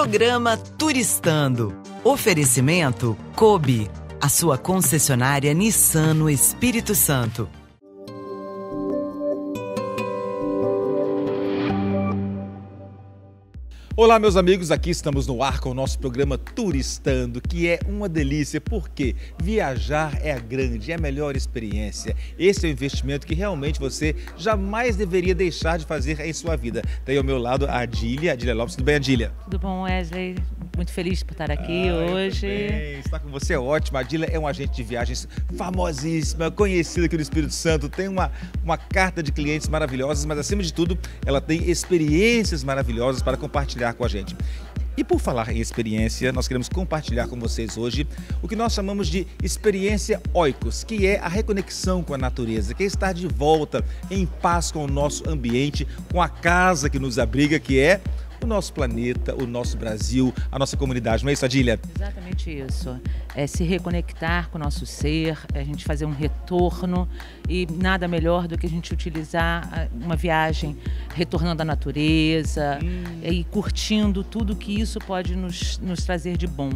Programa Turistando. Oferecimento Kobe, a sua concessionária Nissan no Espírito Santo. Olá, meus amigos, aqui estamos no ar com o nosso programa Turistando, que é uma delícia, porque viajar é a grande, é a melhor experiência. Esse é o investimento que realmente você jamais deveria deixar de fazer em sua vida. Tem ao meu lado a Adília Lopes. Tudo bem, Adília? Tudo bom, Wesley? Muito feliz por estar aqui hoje. Estar com você é ótimo. A Adília é um agente de viagens famosíssima, conhecida aqui no Espírito Santo, tem uma carta de clientes maravilhosas, mas acima de tudo, ela tem experiências maravilhosas para compartilhar com a gente. E por falar em experiência, nós queremos compartilhar com vocês hoje o que nós chamamos de experiência Oikos, que é a reconexão com a natureza, que é estar de volta em paz com o nosso ambiente, com a casa que nos abriga, que é o nosso planeta, o nosso Brasil, a nossa comunidade. Não é isso, Adília? Exatamente isso. É se reconectar com o nosso ser, é a gente fazer um retorno e nada melhor do que a gente utilizar uma viagem retornando à natureza e curtindo tudo que isso pode nos trazer de bom.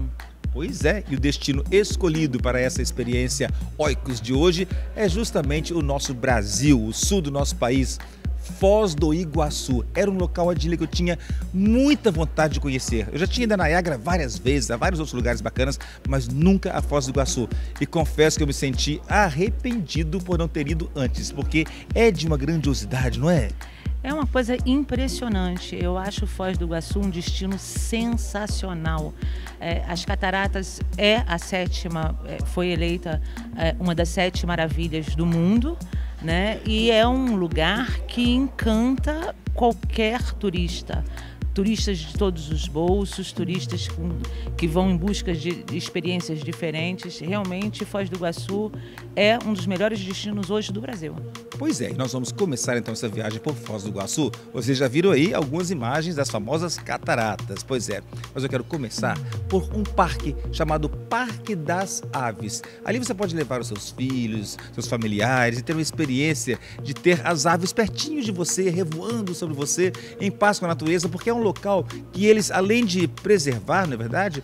Pois é, e o destino escolhido para essa experiência Oikos de hoje é justamente o nosso Brasil, o sul do nosso país, Foz do Iguaçu. Era um local, Adília, que eu tinha muita vontade de conhecer. Eu já tinha ido a Niágara várias vezes, a vários outros lugares bacanas, mas nunca a Foz do Iguaçu. E confesso que eu me senti arrependido por não ter ido antes, porque é de uma grandiosidade, não é? É uma coisa impressionante. Eu acho Foz do Iguaçu um destino sensacional. As Cataratas foi eleita uma das 7 maravilhas do mundo, né? E é um lugar que encanta qualquer turista. Turistas de todos os bolsos, turistas que vão em busca de experiências diferentes. Realmente, Foz do Iguaçu é um dos melhores destinos hoje do Brasil. Pois é, e nós vamos começar então essa viagem por Foz do Iguaçu. Vocês já viram aí algumas imagens das famosas cataratas. Pois é, mas eu quero começar por um parque chamado Parque das Aves. Ali você pode levar os seus filhos, seus familiares e ter uma experiência de ter as aves pertinho de você, revoando sobre você, em paz com a natureza, porque é um local que eles, além de preservar, não é verdade,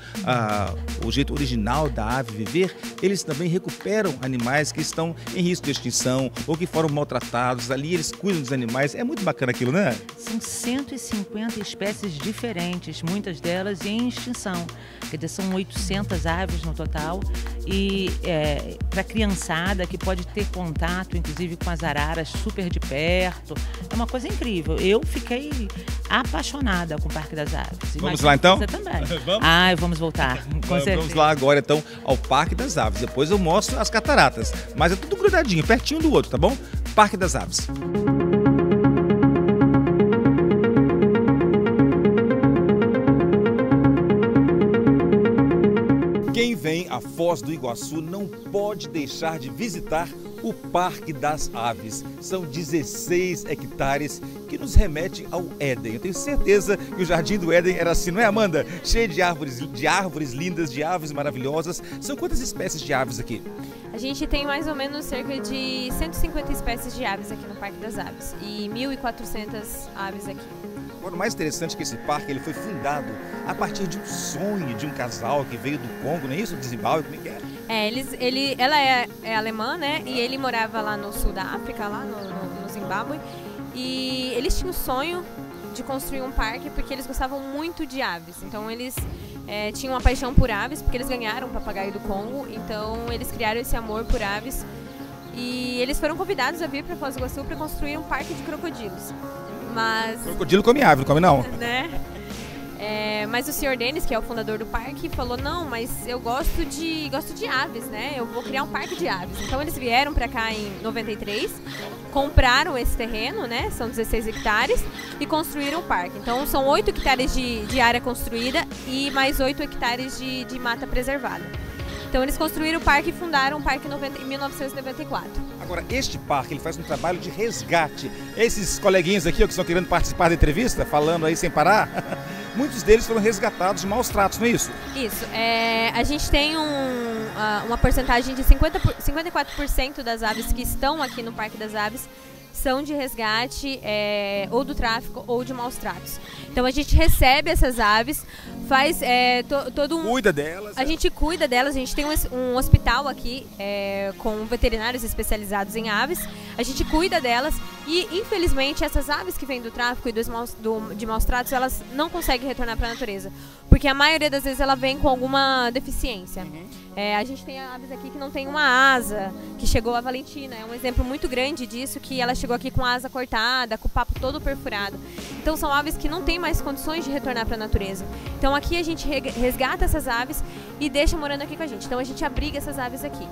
o jeito original da ave viver, eles também recuperam animais que estão em risco de extinção ou que foram maltratados. Ali eles cuidam dos animais. É muito bacana aquilo, né? São 150 espécies diferentes, muitas delas em extinção. Quer dizer, são 800 aves no total. E para a criançada que pode ter contato, inclusive com as araras super de perto, é uma coisa incrível. Eu fiquei apaixonada com o Parque das Aves. Vamos lá então? Você também. Vamos? Vamos voltar. Vamos lá agora então ao Parque das Aves. Depois eu mostro as cataratas. Mas é tudo grudadinho, pertinho do outro, tá bom? Parque das Aves. Quem vem a Foz do Iguaçu não pode deixar de visitar o Parque das Aves. São 16 hectares que nos remete ao Éden. Eu tenho certeza que o Jardim do Éden era assim, não é, Amanda? Cheio de árvores lindas, de aves maravilhosas. São quantas espécies de aves aqui? A gente tem mais ou menos cerca de 150 espécies de aves aqui no Parque das Aves e 1.400 aves aqui. Agora, o mais interessante é que esse parque ele foi fundado a partir de um sonho de um casal que veio do Congo, não é isso? De Zimbábue, como é que é? Ela é alemã, né? E ele morava lá no sul da África, lá no Zimbábue. E eles tinham o sonho de construir um parque porque eles gostavam muito de aves. Então eles tinham uma paixão por aves, porque eles ganharam um papagaio do Congo. Então eles criaram esse amor por aves. E eles foram convidados a vir para Foz do Iguaçu para construir um parque de crocodilos. Mas... Crocodilo come ave, não come não. Né? Mas o senhor Denis, que é o fundador do parque, falou, não, mas eu gosto de aves, né? Eu vou criar um parque de aves. Então eles vieram para cá em 93, compraram esse terreno, né? São 16 hectares e construíram o parque. Então são 8 hectares de área construída e mais 8 hectares de mata preservada. Então eles construíram o parque e fundaram o parque em 1994. Agora, este parque ele faz um trabalho de resgate. Esses coleguinhas aqui ó, que estão querendo participar da entrevista, falando aí sem parar, muitos deles foram resgatados de maus tratos, não é isso? Isso. A gente tem uma porcentagem de 54% das aves que estão aqui no Parque das Aves são de resgate ou do tráfico ou de maus tratos. Então a gente recebe essas aves, faz todo um... Cuida delas. A gente cuida delas, a gente tem um hospital aqui com veterinários especializados em aves. A gente cuida delas e, infelizmente, essas aves que vêm do tráfico e de maus tratos, elas não conseguem retornar para a natureza. Porque a maioria das vezes ela vem com alguma deficiência. A gente tem aves aqui que não tem uma asa, que chegou a Valentina. É um exemplo muito grande disso, que ela chegou aqui com a asa cortada, com o papo todo perfurado. Então são aves que não têm mais condições de retornar para a natureza. Então aqui a gente resgata essas aves e deixa morando aqui com a gente. Então a gente abriga essas aves aqui.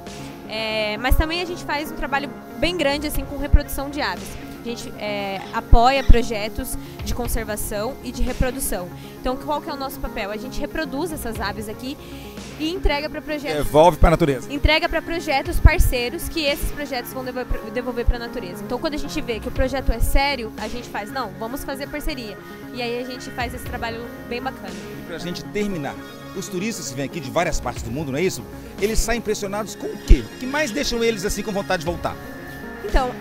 Mas também a gente faz um trabalho bem grande assim com reprodução de aves. A gente apoia projetos de conservação e de reprodução. Então qual que é o nosso papel? A gente reproduz essas aves aqui e entrega para projetos. Devolve para a natureza. Entrega para projetos parceiros, que esses projetos vão devolver para a natureza. Então, quando a gente vê que o projeto é sério, a gente faz, não, vamos fazer parceria. E aí a gente faz esse trabalho bem bacana. E para a gente terminar, os turistas que vêm aqui de várias partes do mundo, não é isso? Eles saem impressionados com o quê? O que mais deixam eles assim com vontade de voltar? Então,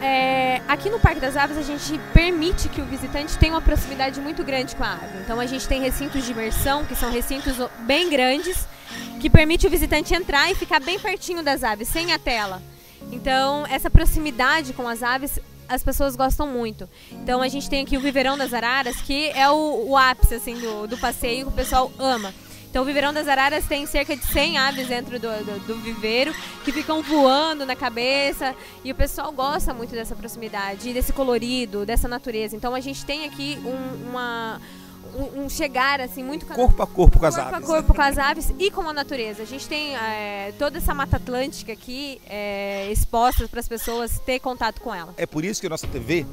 aqui no Parque das Aves a gente permite que o visitante tenha uma proximidade muito grande com a ave. Então a gente tem recintos de imersão, que são recintos bem grandes, que permite o visitante entrar e ficar bem pertinho das aves, sem a tela. Então essa proximidade com as aves as pessoas gostam muito. Então a gente tem aqui o Viveirão das Araras, que é o ápice assim, do passeio, que o pessoal ama. Então o Viveirão das Araras tem cerca de 100 aves dentro do viveiro, que ficam voando na cabeça, e o pessoal gosta muito dessa proximidade, desse colorido, dessa natureza. Então a gente tem aqui um chegar assim muito corpo a corpo com as aves. Corpo a corpo com as aves e com a natureza. A gente tem toda essa Mata Atlântica aqui exposta para as pessoas ter contato com ela. É por isso que a nossa TV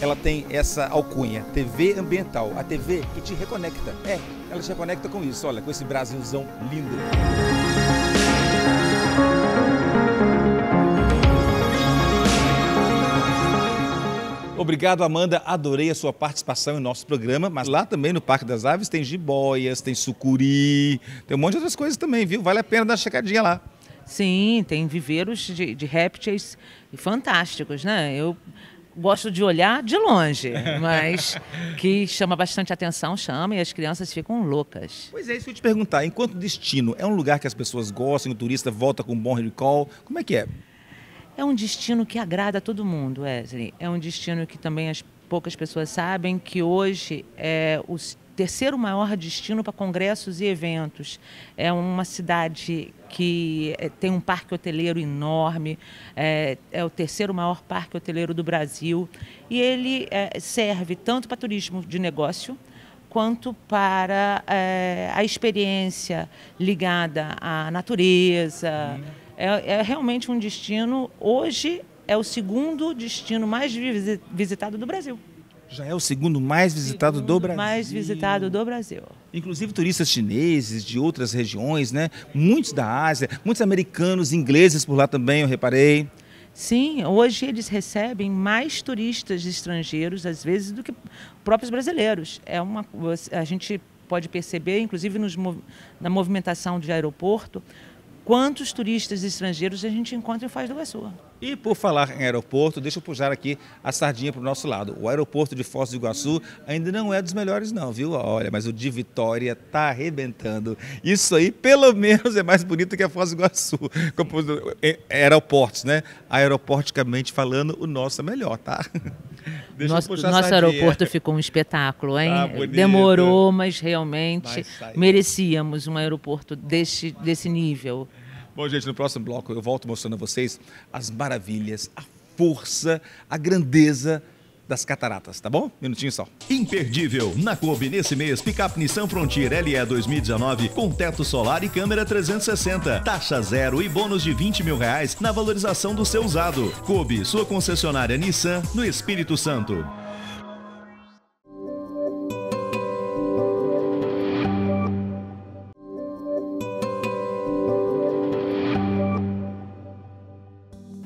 ela tem essa alcunha, TV ambiental, a TV que te reconecta. Ela te reconecta com isso, olha, com esse Brasilzão lindo. Obrigado, Amanda, adorei a sua participação em nosso programa, mas lá também no Parque das Aves tem jiboias, tem sucuri, tem um monte de outras coisas também, viu? Vale a pena dar uma checadinha lá. Sim, tem viveiros de répteis fantásticos, né? Eu gosto de olhar de longe, mas que chama bastante atenção, chama, e as crianças ficam loucas. Pois é, isso que eu ia te perguntar, enquanto destino, é um lugar que as pessoas gostam, o turista volta com um bom recall, como é que é? É um destino que agrada a todo mundo, Wesley. É um destino que também as poucas pessoas sabem, que hoje é o terceiro maior destino para congressos e eventos. É uma cidade que tem um parque hoteleiro enorme, é o terceiro maior parque hoteleiro do Brasil, e ele serve tanto para turismo de negócio, quanto para a experiência ligada à natureza. É realmente um destino, hoje é o segundo destino mais visitado do Brasil. Já é o segundo mais visitado do Brasil. Mais visitado do Brasil. Inclusive turistas chineses de outras regiões, né? Muitos da Ásia, muitos americanos, ingleses por lá também, eu reparei. Sim, hoje eles recebem mais turistas estrangeiros, às vezes, do que próprios brasileiros. A gente pode perceber, inclusive na movimentação de aeroporto, quantos turistas estrangeiros a gente encontra em Foz do Iguaçu. E por falar em aeroporto, deixa eu puxar aqui a sardinha para o nosso lado. O aeroporto de Foz do Iguaçu ainda não é dos melhores não, viu? Olha, mas o de Vitória está arrebentando. Isso aí, pelo menos, é mais bonito que a Foz do Iguaçu. Aeroportos, né? Aeroporticamente falando, o nosso é melhor, tá? Nosso aeroporto ficou um espetáculo, hein? Demorou, mas realmente merecíamos um aeroporto desse nível. Bom, gente, no próximo bloco eu volto mostrando a vocês as maravilhas, a força, a grandeza das cataratas, tá bom? Minutinho só. Imperdível. Na Kobe, nesse mês, picape Nissan Frontier LE 2019 com teto solar e câmera 360. Taxa zero e bônus de R$20 mil na valorização do seu usado. Kobe, sua concessionária Nissan no Espírito Santo.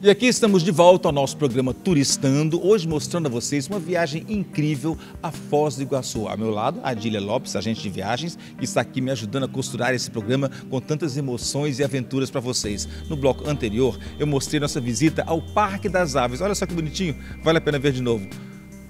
E aqui estamos de volta ao nosso programa Turistando, hoje mostrando a vocês uma viagem incrível a Foz do Iguaçu. Ao meu lado, a Adília Lopes, agente de viagens, que está aqui me ajudando a costurar esse programa com tantas emoções e aventuras para vocês. No bloco anterior, eu mostrei nossa visita ao Parque das Aves. Olha só que bonitinho, vale a pena ver de novo.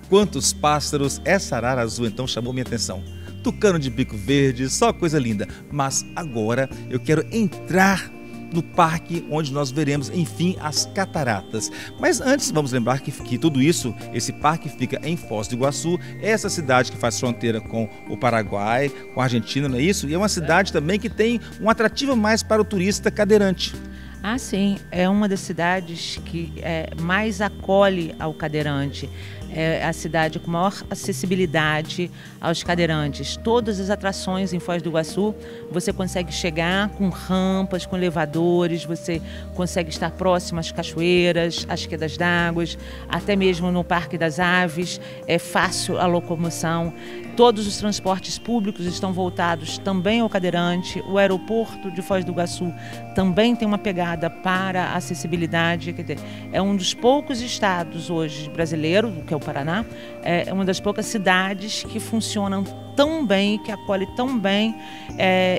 Quantos pássaros, essa arara azul então chamou minha atenção. tucano de bico verde, só coisa linda. Mas agora eu quero entrar no parque onde nós veremos, enfim, as cataratas. Mas antes, vamos lembrar que tudo isso, esse parque fica em Foz do Iguaçu, essa cidade que faz fronteira com o Paraguai, com a Argentina, não é isso? E é uma cidade também que tem um atrativo mais para o turista cadeirante. Ah, sim, é uma das cidades que mais acolhe ao cadeirante. É a cidade com maior acessibilidade aos cadeirantes. Todas as atrações em Foz do Iguaçu, você consegue chegar com rampas, com elevadores, você consegue estar próximo às cachoeiras, às quedas d'água, até mesmo no Parque das Aves, é fácil a locomoção. Todos os transportes públicos estão voltados também ao cadeirante. O aeroporto de Foz do Iguaçu também tem uma pegada para a acessibilidade. Quer dizer, é um dos poucos estados hoje brasileiros, que é o Paraná, é uma das poucas cidades que funcionam tão bem, que acolhe tão bem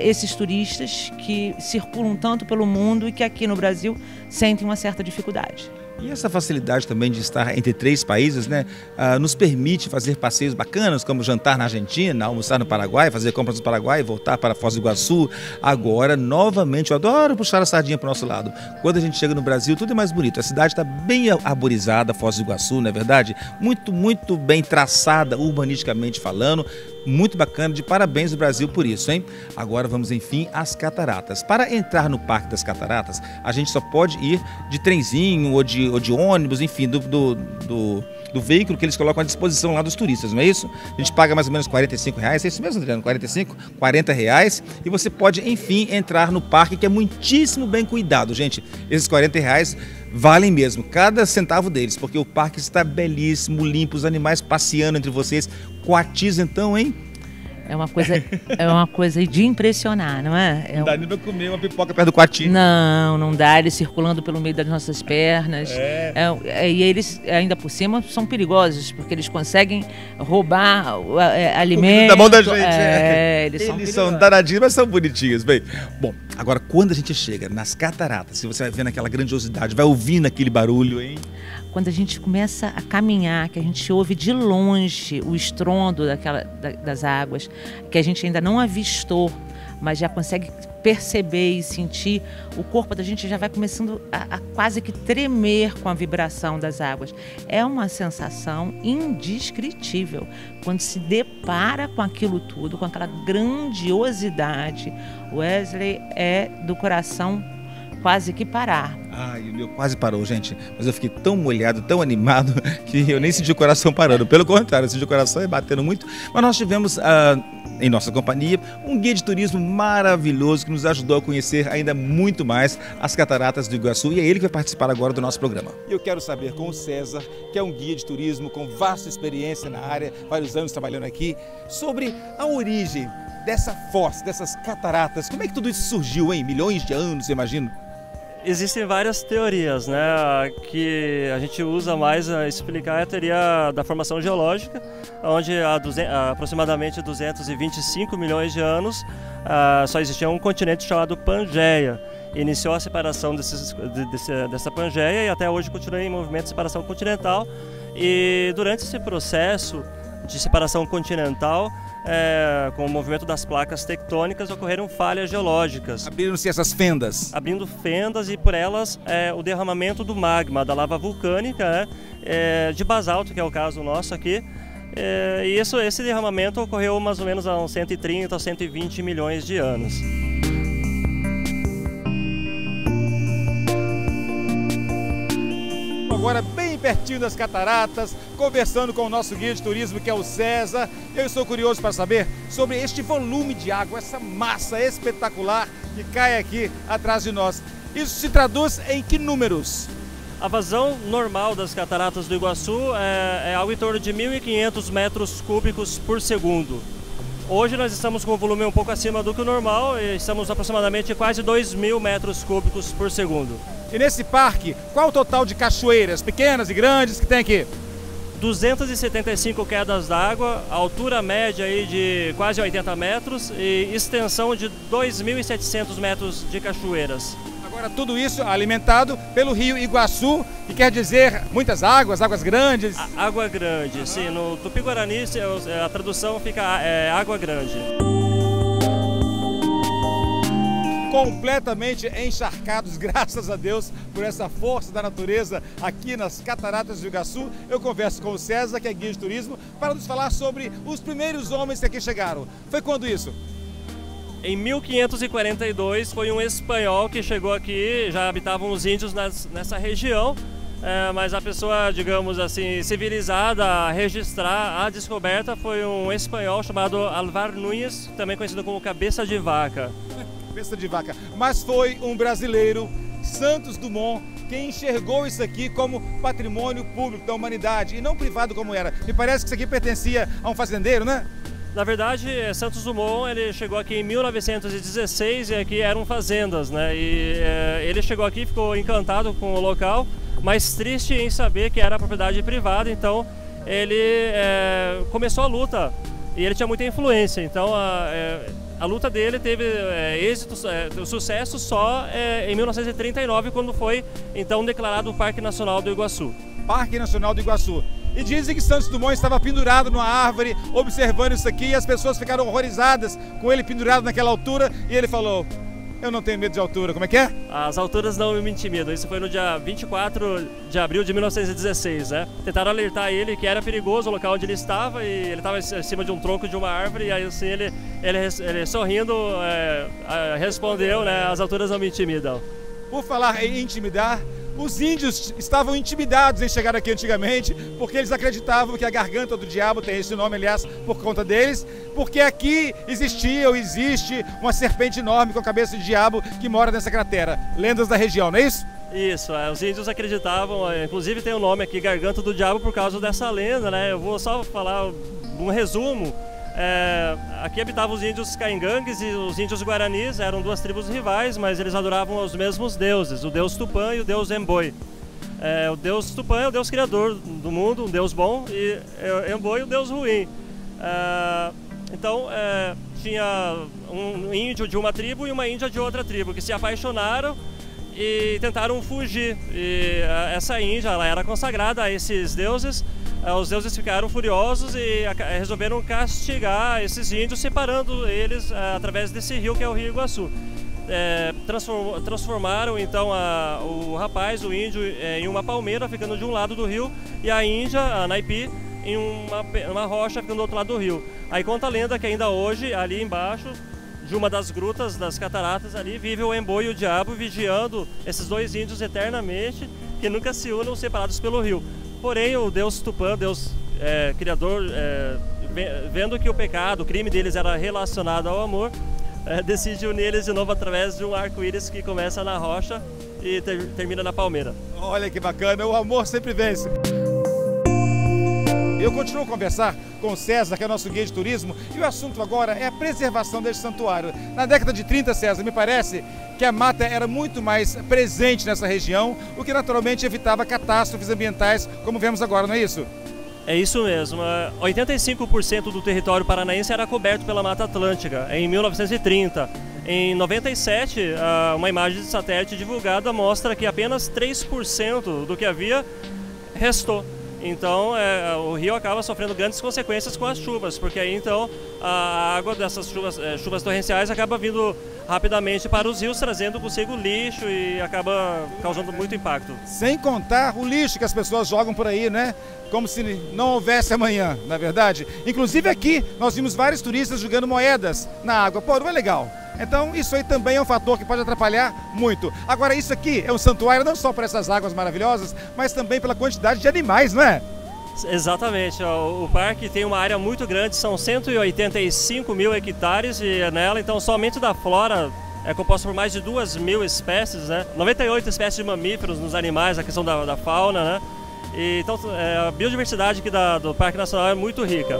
esses turistas que circulam tanto pelo mundo e que aqui no Brasil sentem uma certa dificuldade. E essa facilidade também de estar entre 3 países, né, nos permite fazer passeios bacanas, como jantar na Argentina, almoçar no Paraguai, fazer compras no Paraguai, voltar para Foz do Iguaçu. Agora, novamente, eu adoro puxar a sardinha para o nosso lado. Quando a gente chega no Brasil, tudo é mais bonito. A cidade está bem arborizada, Foz do Iguaçu, não é verdade? Muito, muito bem traçada, urbanisticamente falando. Muito bacana, de parabéns ao Brasil por isso, hein? Agora vamos, enfim, às cataratas. Para entrar no Parque das Cataratas, a gente só pode ir de trenzinho ou de ônibus, enfim, do veículo que eles colocam à disposição lá dos turistas, não é isso? A gente paga mais ou menos R$45, é isso mesmo, Adriano? 45, R$40, e você pode, enfim, entrar no parque, que é muitíssimo bem cuidado, gente. Esses R$40 valem mesmo, cada centavo deles, porque o parque está belíssimo, limpo, os animais passeando entre vocês. Coatiza então, hein? É uma coisa de impressionar, não é? Não dá nem pra comer uma pipoca perto do coati. Não, não dá. Eles circulando pelo meio das nossas pernas. E eles, ainda por cima, são perigosos, porque eles conseguem roubar alimento. Da mão da gente. Eles são danadinhos, mas são bonitinhos. Bem, bom, agora quando a gente chega nas cataratas, se você vai vendo aquela grandiosidade, vai ouvindo aquele barulho, hein? Quando a gente começa a caminhar, que a gente ouve de longe o estrondo das águas, que a gente ainda não avistou, mas já consegue perceber e sentir, o corpo da gente já vai começando a quase que tremer com a vibração das águas. É uma sensação indescritível. Quando se depara com aquilo tudo, com aquela grandiosidade, Wesley, é do coração quase que parar. Ai, o meu quase parou, gente. Mas eu fiquei tão molhado, tão animado, que eu nem senti o coração parando. Pelo contrário, eu senti o coração batendo muito. Mas nós tivemos, em nossa companhia, um guia de turismo maravilhoso que nos ajudou a conhecer ainda muito mais as cataratas do Iguaçu. E é ele que vai participar agora do nosso programa. E eu quero saber com o César, que é um guia de turismo com vasta experiência na área, vários anos trabalhando aqui, sobre a origem dessa foz, dessas cataratas. Como é que tudo isso surgiu, hein? Milhões de anos, eu imagino. Existem várias teorias, né, que a gente usa mais a explicar a teoria da formação geológica, onde há aproximadamente 225 milhões de anos só existia um continente chamado Pangeia. Iniciou a separação dessa Pangeia e até hoje continua em movimento de separação continental. E durante esse processo de separação continental, com o movimento das placas tectônicas, ocorreram falhas geológicas. Abriram-se essas fendas. Abrindo fendas e por elas o derramamento do magma, da lava vulcânica, de basalto, que é o caso nosso aqui. E esse derramamento ocorreu mais ou menos há uns 130 a 120 milhões de anos. Agora bem pertinho das cataratas, conversando com o nosso guia de turismo, que é o César. Eu estou curioso para saber sobre este volume de água, essa massa espetacular que cai aqui atrás de nós. Isso se traduz em que números? A vazão normal das cataratas do Iguaçu é algo em torno de 1.500 metros cúbicos por segundo. Hoje nós estamos com um volume um pouco acima do que o normal, e estamos aproximadamente quase 2.000 metros cúbicos por segundo. E nesse parque, qual o total de cachoeiras, pequenas e grandes, que tem aqui? 275 quedas d'água, altura média aí de quase 80 metros e extensão de 2.700 metros de cachoeiras. Agora tudo isso alimentado pelo rio Iguaçu, que quer dizer muitas águas, águas grandes. Água grande, sim. No Tupi-Guarani a tradução fica água grande. Completamente encharcados, graças a Deus, por essa força da natureza aqui nas Cataratas do Iguaçu. Eu converso com o César, que é guia de turismo, para nos falar sobre os primeiros homens que aqui chegaram. Foi quando isso? Em 1542 foi um espanhol que chegou aqui, já habitavam os índios nessa região, mas a pessoa, digamos assim, civilizada a registrar a descoberta foi um espanhol chamado Alvar Núñez, também conhecido como Cabeça de Vaca. Cabeça de Vaca. Mas foi um brasileiro, Santos Dumont, quem enxergou isso aqui como patrimônio público da humanidade e não privado como era. Me parece que isso aqui pertencia a um fazendeiro, né? Na verdade, Santos Dumont ele chegou aqui em 1916 e aqui eram fazendas, né? E ele chegou aqui, ficou encantado com o local, mas triste em saber que era propriedade privada, então ele começou a luta e ele tinha muita influência, então a luta dele teve êxito, sucesso só em 1939, quando foi então declarado o Parque Nacional do Iguaçu. Parque Nacional do Iguaçu. E dizem que Santos Dumont estava pendurado numa árvore, observando isso aqui, e as pessoas ficaram horrorizadas com ele pendurado naquela altura, e ele falou: eu não tenho medo de altura. Como é que é? As alturas não me intimidam. Isso foi no dia 24 de abril de 1916, né? Tentaram alertar ele que era perigoso o local onde ele estava, e ele estava em cima de um tronco de uma árvore, e aí assim ele sorrindo respondeu, né? As alturas não me intimidam. Por falar em intimidar, os índios estavam intimidados em chegar aqui antigamente, porque eles acreditavam que a garganta do diabo, tem esse nome, aliás, por conta deles, porque aqui existia ou existe uma serpente enorme com a cabeça de diabo que mora nessa cratera. Lendas da região, não é isso? Isso, os índios acreditavam, inclusive tem o nome aqui, Garganta do Diabo, por causa dessa lenda, né? Eu vou só falar um resumo. Aqui habitavam os índios caingangues e os índios guaranis, eram duas tribos rivais, mas eles adoravam os mesmos deuses, o deus Tupã e o deus Emboi. O deus Tupã é o deus criador do mundo, um deus bom, e Emboi o deus ruim. Então tinha um índio de uma tribo e uma índia de outra tribo que se apaixonaram e tentaram fugir. E essa índia, ela era consagrada a esses deuses. Os deuses ficaram furiosos e resolveram castigar esses índios, separando eles através desse rio que é o Rio Iguaçu. Transformaram então o rapaz, o índio, em uma palmeira, ficando de um lado do rio, e a índia, a Naipi, em uma rocha, ficando do outro lado do rio. Aí conta a lenda que ainda hoje, ali embaixo de uma das grutas das cataratas, ali vive o Emboi e o Diabo, vigiando esses dois índios eternamente, que nunca se unam, separados pelo rio. Porém, o deus Tupã, Deus criador, vendo que o pecado, o crime deles era relacionado ao amor, decide unir eles de novo através de um arco-íris que começa na rocha e termina na palmeira. Olha que bacana, o amor sempre vence. Eu continuo a conversar com o César, que é nosso guia de turismo, e o assunto agora é a preservação deste santuário. Na década de 30, César, me parece que a mata era muito mais presente nessa região, o que naturalmente evitava catástrofes ambientais, como vemos agora, não é isso? É isso mesmo. 85% do território paranaense era coberto pela Mata Atlântica, em 1930. Em 97, uma imagem de satélite divulgada mostra que apenas 3% do que havia restou. Então o rio acaba sofrendo grandes consequências com as chuvas, porque aí então a água dessas chuvas torrenciais acaba vindo rapidamente para os rios, trazendo consigo lixo e acaba causando muito impacto. Sem contar o lixo que as pessoas jogam por aí, né? Como se não houvesse amanhã, na verdade. Inclusive aqui nós vimos vários turistas jogando moedas na água. Pô, não é legal? Então isso aí também é um fator que pode atrapalhar muito. Agora isso aqui é um santuário não só por essas águas maravilhosas, mas também pela quantidade de animais, não é? Exatamente, o parque tem uma área muito grande, são 185 mil hectares nela, então somente da flora é composta por mais de 2.000 espécies, né? 98 espécies de mamíferos nos animais, a questão da fauna, né? E, então a biodiversidade aqui do Parque Nacional é muito rica.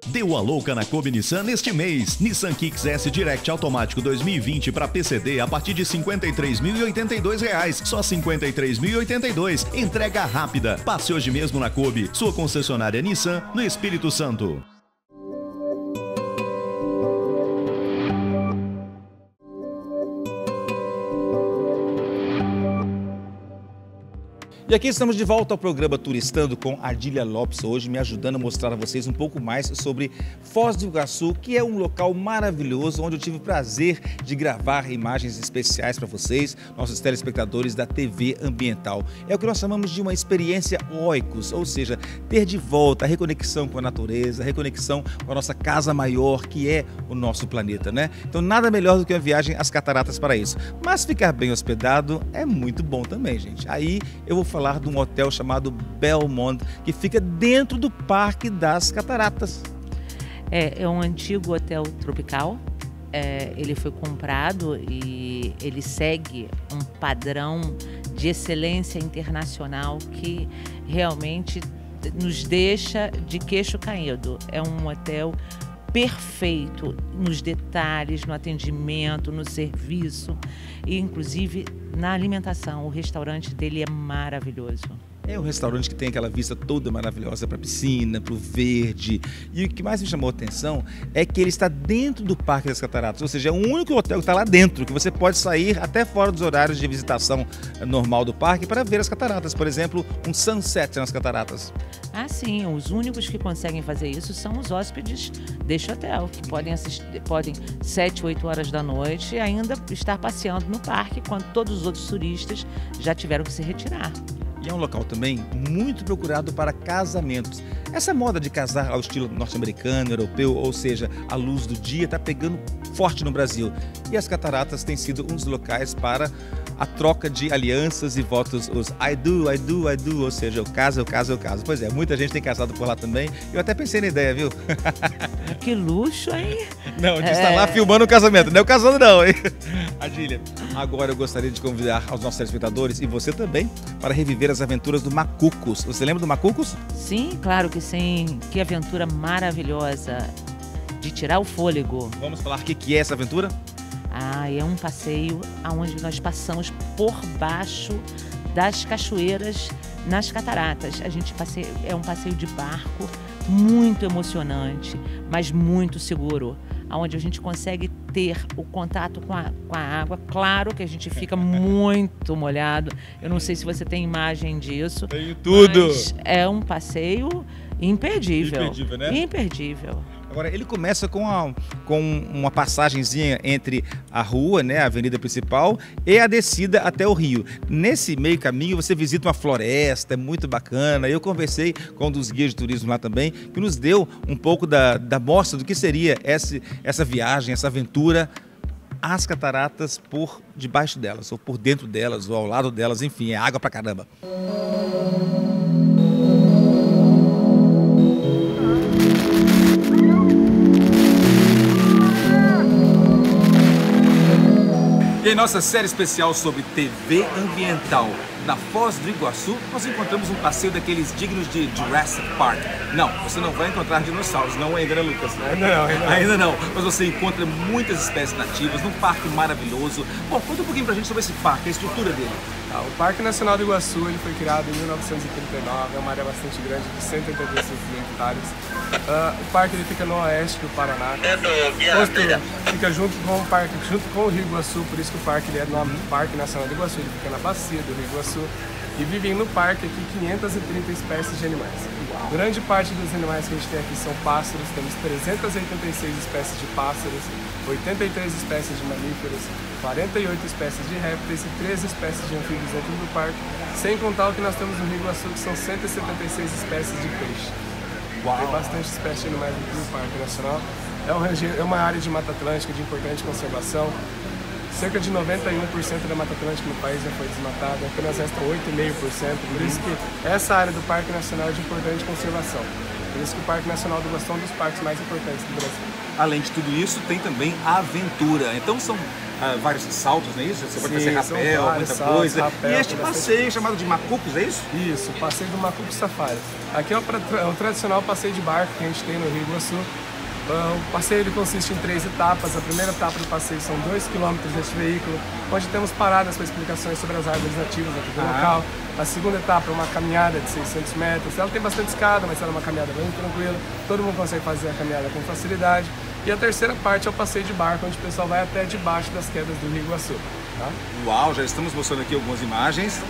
Deu a louca na Kobe Nissan neste mês. Nissan Kicks S Direct automático 2020 para PCD a partir de R$ 53.082. Só R$ 53.082. Entrega rápida. Passe hoje mesmo na Kobe, sua concessionária Nissan, no Espírito Santo. E aqui estamos de volta ao programa Turistando com Adília Lopes, hoje me ajudando a mostrar a vocês um pouco mais sobre Foz do Iguaçu, que é um local maravilhoso, onde eu tive o prazer de gravar imagens especiais para vocês, nossos telespectadores da TV Ambiental. É o que nós chamamos de uma experiência oikos, ou seja, ter de volta a reconexão com a natureza, a reconexão com a nossa casa maior, que é o nosso planeta, né? Então nada melhor do que uma viagem às cataratas para isso. Mas ficar bem hospedado é muito bom também, gente. Aí eu vou falar de um hotel chamado Belmond, que fica dentro do Parque das Cataratas. É um antigo hotel tropical. Ele foi comprado e ele segue um padrão de excelência internacional que realmente nos deixa de queixo caído. É um hotel perfeito nos detalhes, no atendimento, no serviço e inclusive na alimentação. O restaurante dele é maravilhoso. É um restaurante que tem aquela vista toda maravilhosa para a piscina, para o verde. E o que mais me chamou a atenção é que ele está dentro do Parque das Cataratas, ou seja, é o único hotel que está lá dentro, que você pode sair até fora dos horários de visitação normal do parque para ver as cataratas. Por exemplo, um sunset nas cataratas. Ah, sim, os únicos que conseguem fazer isso são os hóspedes deste hotel, que podem 7, 8 horas da noite ainda estar passeando no parque, quando todos os outros turistas já tiveram que se retirar. E é um local também muito procurado para casamentos. Essa moda de casar ao estilo norte-americano, europeu, ou seja, à luz do dia, está pegando forte no Brasil. E as cataratas têm sido um dos locais para a troca de alianças e votos, os I do, ou seja, eu caso, eu caso, eu caso. Pois é, muita gente tem casado por lá também. Eu até pensei na ideia, viu? Que luxo, hein? Não, de estar lá filmando o casamento, não é o casando não, hein? Adília, agora eu gostaria de convidar aos nossos telespectadores e você também para reviver as aventuras do Macucos. Você lembra do Macucos? Sim, claro que sim. Que aventura maravilhosa de tirar o fôlego. Vamos falar o que é essa aventura? É um passeio onde nós passamos por baixo das cachoeiras nas cataratas. É um passeio de barco muito emocionante, mas muito seguro, onde a gente consegue ter o contato com a água. Claro que a gente fica muito molhado. Eu não sei se você tem imagem disso. Tenho tudo. Mas é um passeio imperdível. Imperdível, né? Imperdível. Agora, ele começa com uma passagenzinha entre a rua, né, a avenida principal, e a descida até o rio. Nesse meio caminho, você visita uma floresta, é muito bacana. Eu conversei com um dos guias de turismo lá também, que nos deu um pouco da mostra do que seria essa viagem, essa aventura às cataratas por debaixo delas, ou por dentro delas, ou ao lado delas, enfim, é água pra caramba. E em nossa série especial sobre TV Ambiental na Foz do Iguaçu, nós encontramos um passeio daqueles dignos de Jurassic Park. Não, você não vai encontrar dinossauros, não ainda, né, Lucas? Ainda não. Mas você encontra muitas espécies nativas num parque maravilhoso. Bom, conta um pouquinho pra gente sobre esse parque, a estrutura dele. O Parque Nacional do Iguaçu ele foi criado em 1939, é uma área bastante grande, de 185 mil hectares. O parque ele fica no oeste do Paraná, fica junto com o Rio Iguaçu, por isso que o parque ele é no Parque Nacional do Iguaçu, ele fica na bacia do Rio Iguaçu. E vivem no parque aqui 530 espécies de animais. Grande parte dos animais que a gente tem aqui são pássaros, temos 386 espécies de pássaros, 83 espécies de mamíferos, 48 espécies de répteis e 13 espécies de anfíbios dentro do parque, sem contar o que nós temos no Rio Iguaçu, que são 176 espécies de peixe. Tem bastante espécies de animais aqui no Parque Nacional. É uma área de Mata Atlântica de importante conservação. Cerca de 91% da Mata Atlântica no país já foi desmatada, apenas resta 8,5%, por isso que essa área do Parque Nacional é de importante conservação. Por isso que o Parque Nacional do Iguaçu é um dos parques mais importantes do Brasil. Além de tudo isso, tem também a aventura. Então são vários saltos, não é isso? Você pode fazer rapel, muita coisa. Rapel, e este passeio chamado de Macucos, é isso? Isso, o passeio do Macucos Safari. Aqui é o tradicional passeio de barco que a gente tem no Rio Iguaçu. O passeio ele consiste em 3 etapas. A primeira etapa do passeio são 2 km deste veículo, onde temos paradas para explicações sobre as árvores nativas aqui do local. A segunda etapa é uma caminhada de 600 metros. Ela tem bastante escada, mas ela é uma caminhada bem tranquila. Todo mundo consegue fazer a caminhada com facilidade. E a terceira parte é o passeio de barco, onde o pessoal vai até debaixo das quedas do Rio Iguaçu. Tá? Uau, já estamos mostrando aqui algumas imagens.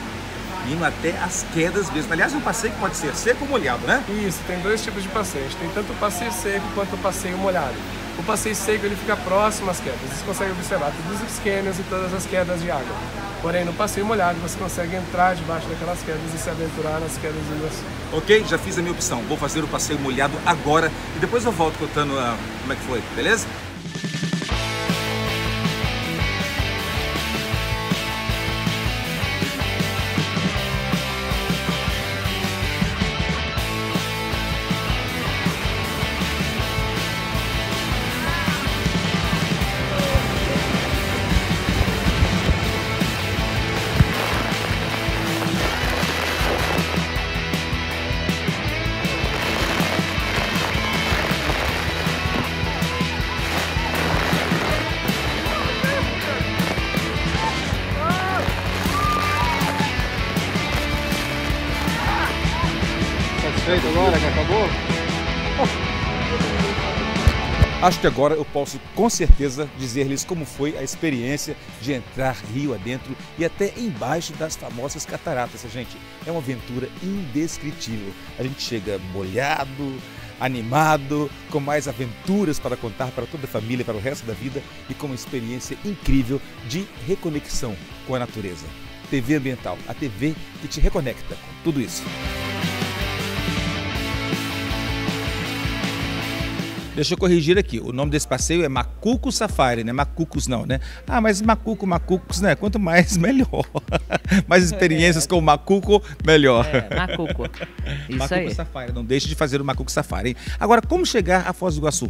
indo até as quedas mesmo. Aliás, um passeio que pode ser seco ou molhado, né? Isso, tem 2 tipos de passeio. A gente tem tanto o passeio seco quanto o passeio molhado. O passeio seco ele fica próximo às quedas. Você consegue observar todos os cânions e todas as quedas de água. Porém, no passeio molhado você consegue entrar debaixo daquelas quedas e se aventurar nas quedas do Iguaçu. Ok, já fiz a minha opção. Vou fazer o passeio molhado agora e depois eu volto contando como é que foi, beleza? Satisfeito agora que acabou? Acho que agora eu posso com certeza dizer-lhes como foi a experiência de entrar rio adentro e até embaixo das famosas cataratas, gente. É uma aventura indescritível. A gente chega molhado, animado, com mais aventuras para contar para toda a família, para o resto da vida e com uma experiência incrível de reconexão com a natureza. TV Ambiental, a TV que te reconecta com tudo isso. Deixa eu corrigir aqui, o nome desse passeio é Macuco Safari, não é Macucos não, né? Ah, mas Macucos, né? Quanto mais, melhor. Mais experiências com o Macuco, melhor. Macuco. Isso Macuco aí. Safari, não deixe de fazer o Macuco Safari, hein? Agora, como chegar a Foz do Iguaçu?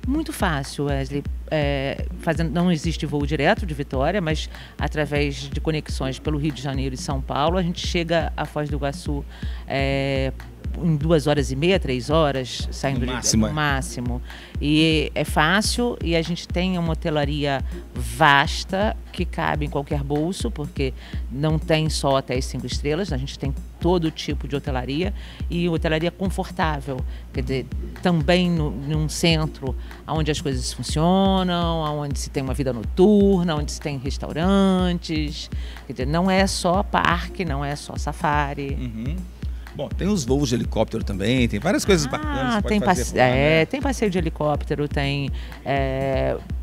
Muito fácil, Wesley. Não existe voo direto de Vitória, mas através de conexões pelo Rio de Janeiro e São Paulo, a gente chega a Foz do Iguaçu em 2 horas e meia, 3 horas, saindo no máximo. E é fácil e a gente tem uma hotelaria vasta que cabe em qualquer bolso, porque não tem só hotéis 5 estrelas, a gente tem todo tipo de hotelaria e hotelaria confortável, quer dizer, também num centro onde as coisas funcionam, onde se tem uma vida noturna, onde se tem restaurantes, quer dizer, não é só parque, não é só safari. Uhum. Bom, tem os voos de helicóptero também, tem várias coisas bacanas que pode fazer. Né? Tem passeio de helicóptero, tem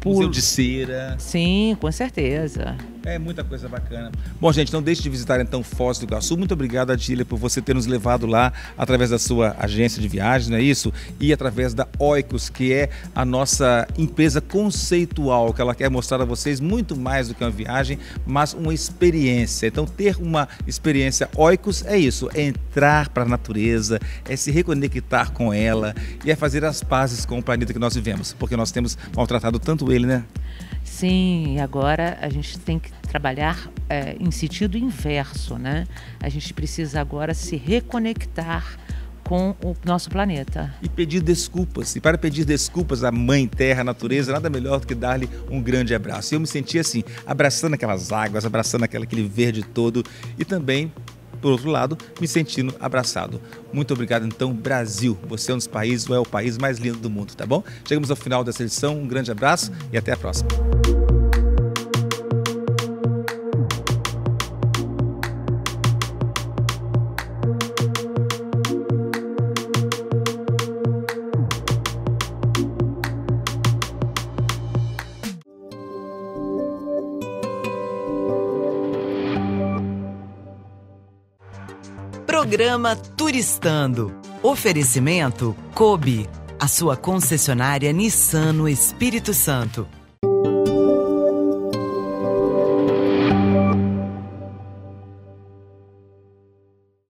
museu de cera. Sim, com certeza. É muita coisa bacana. Bom, gente, não deixe de visitar então Foz do Iguaçu. Muito obrigado, Adília, por você ter nos levado lá através da sua agência de viagens, não é isso? E através da Oikos, que é a nossa empresa conceitual, que ela quer mostrar a vocês muito mais do que uma viagem, mas uma experiência. Então, ter uma experiência Oikos é isso, é entrar para a natureza, é se reconectar com ela e é fazer as pazes com o planeta que nós vivemos, porque nós temos maltratado tanto ele, né? Sim, e agora a gente tem que trabalhar em sentido inverso, né? A gente precisa agora se reconectar com o nosso planeta. E pedir desculpas. E para pedir desculpas à Mãe Terra, à natureza, nada melhor do que dar-lhe um grande abraço. E eu me senti assim, abraçando aquelas águas, abraçando aquele verde todo e também, por outro lado, me sentindo abraçado. Muito obrigado, então, Brasil. Você é um dos países, ou é o país mais lindo do mundo, tá bom? Chegamos ao final dessa edição. Um grande abraço e até a próxima. Programa Turistando. Oferecimento Kobe, a sua concessionária Nissan no Espírito Santo.